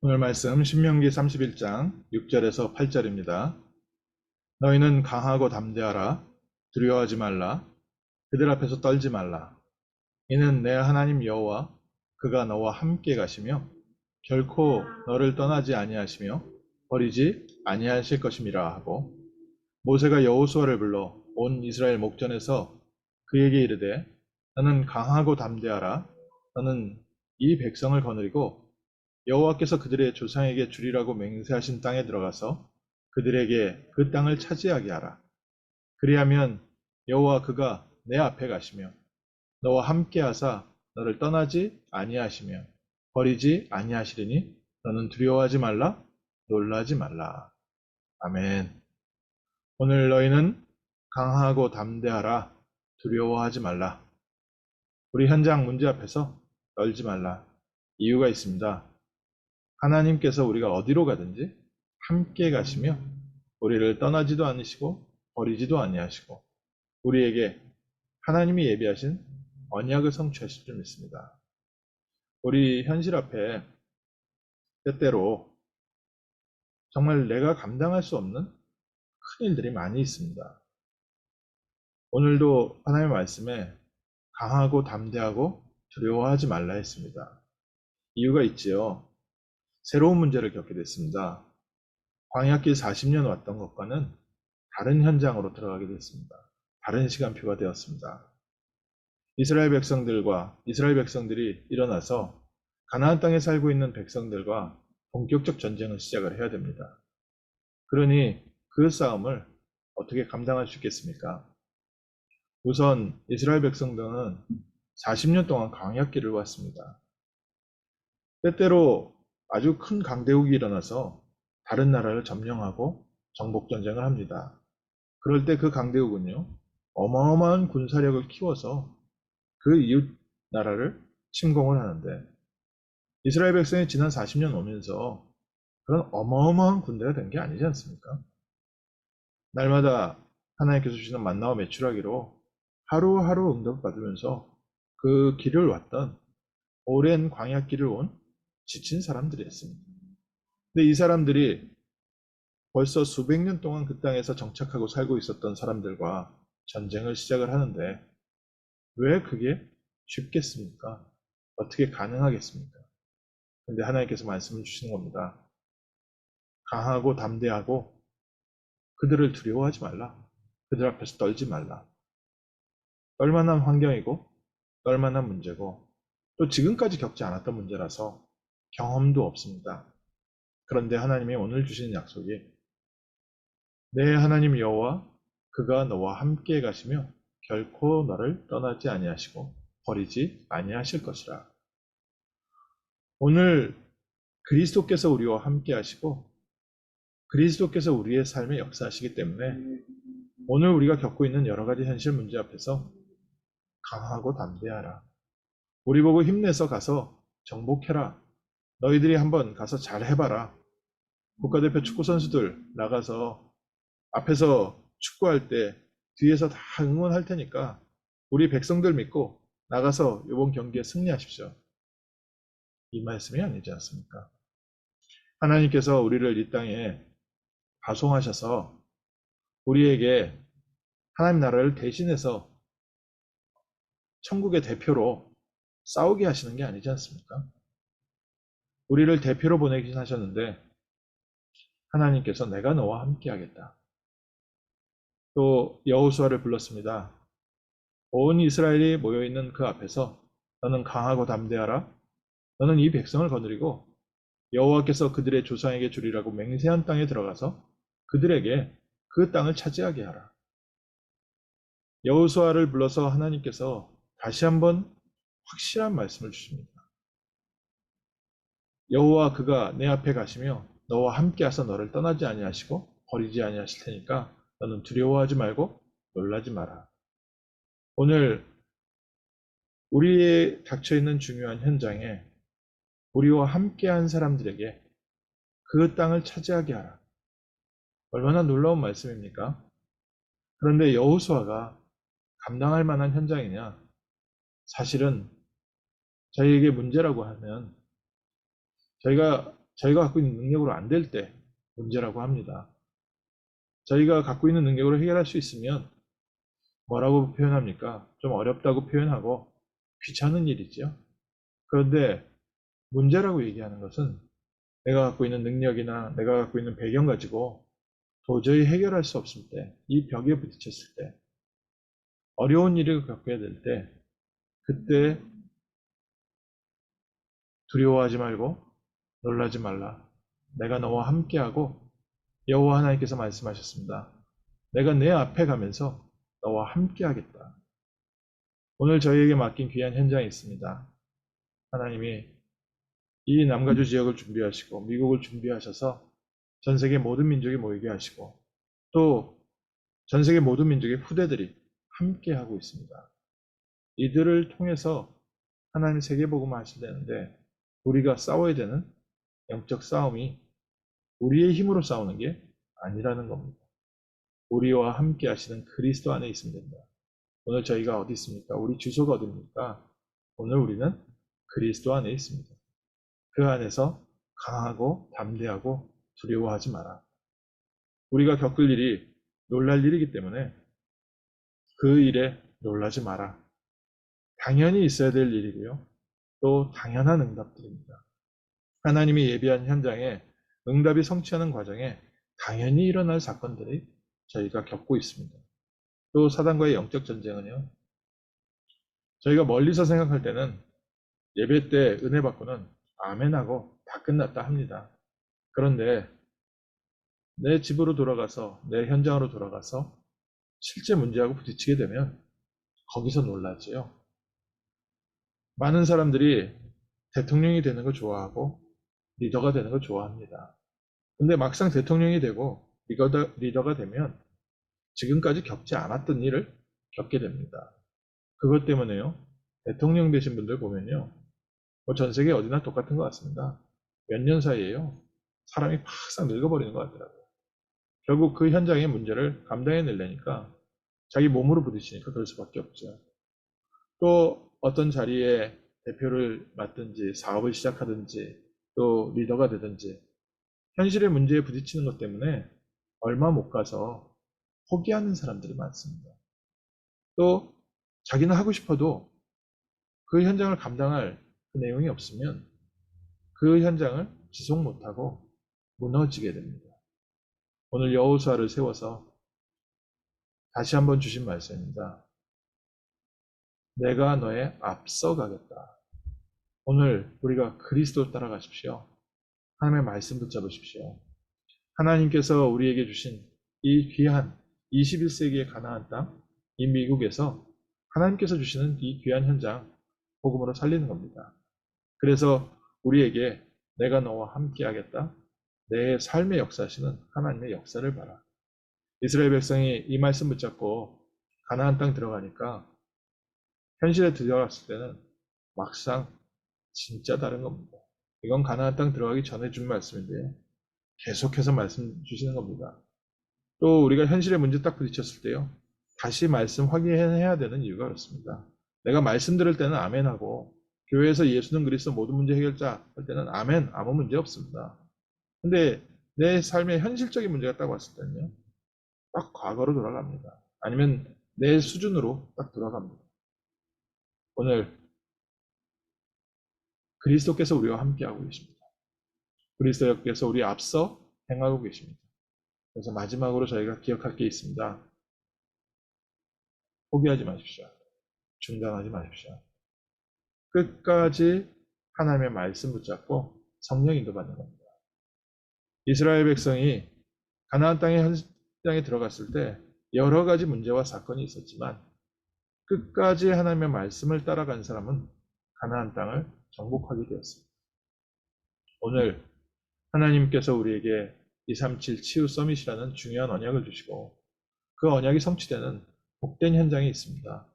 오늘 말씀 신명기 31장 6절에서 8절입니다. 너희는 강하고 담대하라. 두려워하지 말라. 그들 앞에서 떨지 말라. 이는 내 하나님 여호와 그가 너와 함께 가시며 결코 너를 떠나지 아니하시며 버리지 아니하실 것임이라 하고, 모세가 여호수아를 불러 온 이스라엘 목전에서 그에게 이르되 너는 강하고 담대하라. 너는 이 백성을 거느리고 여호와께서 그들의 조상에게 주리라고 맹세하신 땅에 들어가서 그들에게 그 땅을 차지하게 하라. 그리하면 여호와 그가 내 앞에 가시며 너와 함께 하사 너를 떠나지 아니하시며 버리지 아니하시리니 너는 두려워하지 말라. 놀라지 말라. 아멘. 오늘 너희는 강하고 담대하라. 두려워하지 말라. 우리 현장 문제 앞에서 떨지 말라. 이유가 있습니다. 하나님께서 우리가 어디로 가든지 함께 가시며 우리를 떠나지도 않으시고 버리지도 아니하시고 우리에게 하나님이 예비하신 언약을 성취하실 줄 믿습니다. 우리 현실 앞에 때때로 정말 내가 감당할 수 없는 큰 일들이 많이 있습니다. 오늘도 하나님의 말씀에 강하고 담대하고 두려워하지 말라 했습니다. 이유가 있지요. 새로운 문제를 겪게 됐습니다. 광야길 40년 왔던 것과는 다른 현장으로 들어가게 됐습니다. 다른 시간표가 되었습니다. 이스라엘 백성들이 일어나서 가나안 땅에 살고 있는 백성들과 본격적 전쟁을 시작을 해야 됩니다. 그러니 그 싸움을 어떻게 감당할 수 있겠습니까? 우선 이스라엘 백성들은 40년 동안 광야길을 왔습니다. 때때로 아주 큰 강대국이 일어나서 다른 나라를 점령하고 정복 전쟁을 합니다. 그럴 때 그 강대국은요, 어마어마한 군사력을 키워서 그 이웃 나라를 침공을 하는데, 이스라엘 백성이 지난 40년 오면서 그런 어마어마한 군대가 된 게 아니지 않습니까? 날마다 하나님께서 주시는 만나와 메추라기로 하루하루 응답받으면서 그 길을 왔던 오랜 광야 길을 온 지친 사람들이었습니다. 근데 이 사람들이 벌써 수백 년 동안 그 땅에서 정착하고 살고 있었던 사람들과 전쟁을 시작을 하는데 왜 그게 쉽겠습니까? 어떻게 가능하겠습니까? 근데 하나님께서 말씀을 주시는 겁니다. 강하고 담대하고 그들을 두려워하지 말라. 그들 앞에서 떨지 말라. 떨만한 환경이고 떨만한 문제고 또 지금까지 겪지 않았던 문제라서 경험도 없습니다. 그런데 하나님이 오늘 주시는 약속이 내 하나님 여호와 그가 너와 함께 가시며 결코 너를 떠나지 아니하시고 버리지 아니하실 것이라. 오늘 그리스도께서 우리와 함께 하시고 그리스도께서 우리의 삶에 역사하시기 때문에 오늘 우리가 겪고 있는 여러 가지 현실 문제 앞에서 강하고 담대하라. 우리 보고 힘내서 가서 정복해라. 너희들이 한번 가서 잘 해봐라. 국가대표 축구 선수들 나가서 앞에서 축구할 때 뒤에서 다 응원할 테니까 우리 백성들 믿고 나가서 이번 경기에 승리하십시오. 이 말씀이 아니지 않습니까? 하나님께서 우리를 이 땅에 파송하셔서 우리에게 하나님 나라를 대신해서 천국의 대표로 싸우게 하시는 게 아니지 않습니까? 우리를 대표로 보내긴 하셨는데 하나님께서 내가 너와 함께 하겠다. 또 여호수아를 불렀습니다. 온 이스라엘이 모여있는 그 앞에서 너는 강하고 담대하라. 너는 이 백성을 거느리고 여호와께서 그들의 조상에게 주리라고 맹세한 땅에 들어가서 그들에게 그 땅을 차지하게 하라. 여호수아를 불러서 하나님께서 다시 한번 확실한 말씀을 주십니다. 여호와 그가 내 앞에 가시며 너와 함께 하사 너를 떠나지 아니하시고 버리지 아니하실 테니까 너는 두려워하지 말고 놀라지 마라. 오늘 우리의 닥쳐있는 중요한 현장에 우리와 함께한 사람들에게 그 땅을 차지하게 하라. 얼마나 놀라운 말씀입니까? 그런데 여호수아가 감당할 만한 현장이냐? 사실은 저희에게 문제라고 하면 저희가 저희가 갖고 있는 능력으로 안 될 때 문제라고 합니다. 저희가 갖고 있는 능력으로 해결할 수 있으면 뭐라고 표현합니까? 좀 어렵다고 표현하고 귀찮은 일이죠. 그런데 문제라고 얘기하는 것은 내가 갖고 있는 능력이나 내가 갖고 있는 배경 가지고 도저히 해결할 수 없을 때, 이 벽에 부딪혔을 때, 어려운 일을 겪게 될 때, 그때 두려워하지 말고 놀라지 말라. 내가 너와 함께하고 여호와 하나님께서 말씀하셨습니다. 내가 내 앞에 가면서 너와 함께하겠다. 오늘 저희에게 맡긴 귀한 현장이 있습니다. 하나님이 이 남가주 지역을 준비하시고 미국을 준비하셔서 전 세계 모든 민족이 모이게 하시고 또 전 세계 모든 민족의 후대들이 함께하고 있습니다. 이들을 통해서 하나님 세계복음을 하시려는데 우리가 싸워야 되는 영적 싸움이 우리의 힘으로 싸우는 게 아니라는 겁니다. 우리와 함께 하시는 그리스도 안에 있으면 된다. 오늘 저희가 어디 있습니까? 우리 주소가 어디입니까? 오늘 우리는 그리스도 안에 있습니다. 그 안에서 강하고 담대하고 두려워하지 마라. 우리가 겪을 일이 놀랄 일이기 때문에 그 일에 놀라지 마라. 당연히 있어야 될 일이고요. 또 당연한 응답들입니다. 하나님이 예비한 현장에 응답이 성취하는 과정에 당연히 일어날 사건들이 저희가 겪고 있습니다. 또 사단과의 영적 전쟁은요. 저희가 멀리서 생각할 때는 예배 때 은혜 받고는 아멘하고 다 끝났다 합니다. 그런데 내 집으로 돌아가서 내 현장으로 돌아가서 실제 문제하고 부딪히게 되면 거기서 놀라지요. 많은 사람들이 대통령이 되는 걸 좋아하고 리더가 되는 걸 좋아합니다. 근데 막상 대통령이 되고 리더가 되면 지금까지 겪지 않았던 일을 겪게 됩니다. 그것 때문에요. 대통령 되신 분들 보면요. 전 세계 어디나 똑같은 것 같습니다. 몇 년 사이에요. 사람이 팍싹 늙어버리는 것 같더라고요. 결국 그 현장의 문제를 감당해내려니까 자기 몸으로 부딪히니까 그럴 수밖에 없죠. 또 어떤 자리에 대표를 맡든지 사업을 시작하든지 또 리더가 되든지 현실의 문제에 부딪히는 것 때문에 얼마 못 가서 포기하는 사람들이 많습니다. 또 자기는 하고 싶어도 그 현장을 감당할 그 내용이 없으면 그 현장을 지속 못하고 무너지게 됩니다. 오늘 여호수아를 세워서 다시 한번 주신 말씀입니다. 내가 너의 앞서 가겠다. 오늘 우리가 그리스도 따라가십시오. 하나님의 말씀 붙잡으십시오. 하나님께서 우리에게 주신 이 귀한 21세기의 가나안 땅, 이 미국에서 하나님께서 주시는 이 귀한 현장, 복음으로 살리는 겁니다. 그래서 우리에게 내가 너와 함께 하겠다. 내 삶의 역사시는 하나님의 역사를 봐라. 이스라엘 백성이 이 말씀 붙잡고 가나안 땅 들어가니까 현실에 들어갔을 때는 막상 진짜 다른 겁니다. 이건 가나안 땅 들어가기 전에 준 말씀인데요. 계속해서 말씀 주시는 겁니다. 또 우리가 현실의 문제 딱 부딪혔을 때요. 다시 말씀 확인해야 되는 이유가 그렇습니다. 내가 말씀 들을 때는 아멘하고 교회에서 예수는 그리스도 모든 문제 해결자 할 때는 아멘 아무 문제 없습니다. 근데 내 삶의 현실적인 문제가 딱 왔을 때는요. 딱 과거로 돌아갑니다. 아니면 내 수준으로 딱 돌아갑니다. 오늘 그리스도께서 우리와 함께하고 계십니다. 그리스도께서 우리 앞서 행하고 계십니다. 그래서 마지막으로 저희가 기억할 게 있습니다. 포기하지 마십시오. 중단하지 마십시오. 끝까지 하나님의 말씀 붙잡고 성령 인도받는 겁니다. 이스라엘 백성이 가나안 땅의 현장에 들어갔을 때 여러 가지 문제와 사건이 있었지만 끝까지 하나님의 말씀을 따라간 사람은 가나안 땅을 정복하게 되었습니다. 오늘 하나님께서 우리에게 237 치유 서밋이라는 중요한 언약을 주시고 그 언약이 성취되는 복된 현장이 있습니다.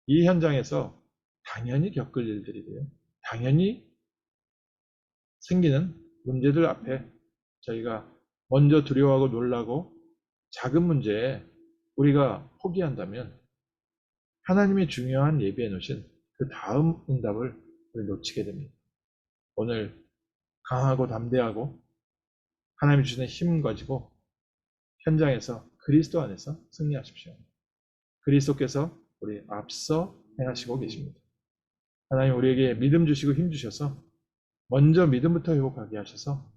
이 현장에서 당연히 겪을 일들이고요. 당연히 생기는 문제들 앞에 저희가 먼저 두려워하고 놀라고 작은 문제에 우리가 포기한다면 하나님이 중요한 예비해 놓으신 그 다음 응답을 놓치게 됩니다. 오늘 강하고 담대하고 하나님이 주시는 힘 가지고 현장에서 그리스도 안에서 승리하십시오. 그리스도께서 우리 앞서 행하시고 계십니다. 하나님 우리에게 믿음 주시고 힘 주셔서 먼저 믿음부터 회복하게 하셔서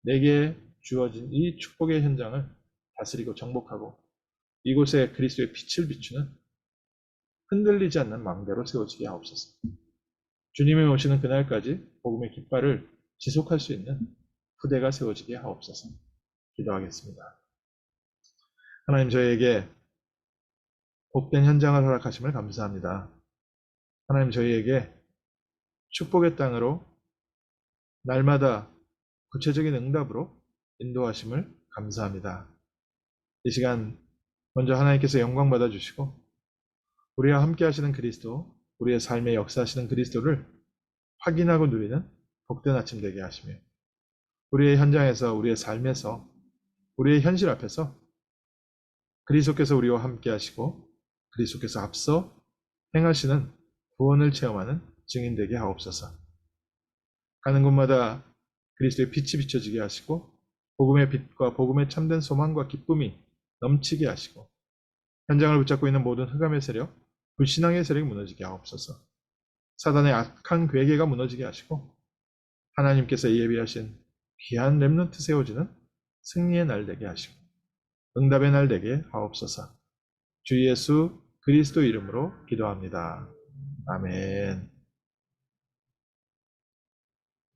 내게 주어진 이 축복의 현장을 다스리고 정복하고 이곳에 그리스도의 빛을 비추는 흔들리지 않는 망대로 세워지게 하옵소서. 주님이 오시는 그날까지 복음의 깃발을 지속할 수 있는 후대가 세워지게 하옵소서. 기도하겠습니다. 하나님 저희에게 복된 현장을 허락하심을 감사합니다. 하나님 저희에게 축복의 땅으로 날마다 구체적인 응답으로 인도하심을 감사합니다. 이 시간 먼저 하나님께서 영광 받아주시고 우리와 함께 하시는 그리스도, 우리의 삶에 역사하시는 그리스도를 확인하고 누리는 복된 아침 되게 하시며 우리의 현장에서, 우리의 삶에서, 우리의 현실 앞에서 그리스도께서 우리와 함께 하시고 그리스도께서 앞서 행하시는 구원을 체험하는 증인 되게 하옵소서. 가는 곳마다 그리스도의 빛이 비춰지게 하시고 복음의 빛과 복음의 참된 소망과 기쁨이 넘치게 하시고 현장을 붙잡고 있는 모든 흑암의 세력, 불신앙의 세력이 무너지게 하옵소서. 사단의 악한 괴계가 무너지게 하시고 하나님께서 예비하신 귀한 렘넌트 세워지는 승리의 날 되게 하시고 응답의 날 되게 하옵소서. 주 예수 그리스도 이름으로 기도합니다. 아멘.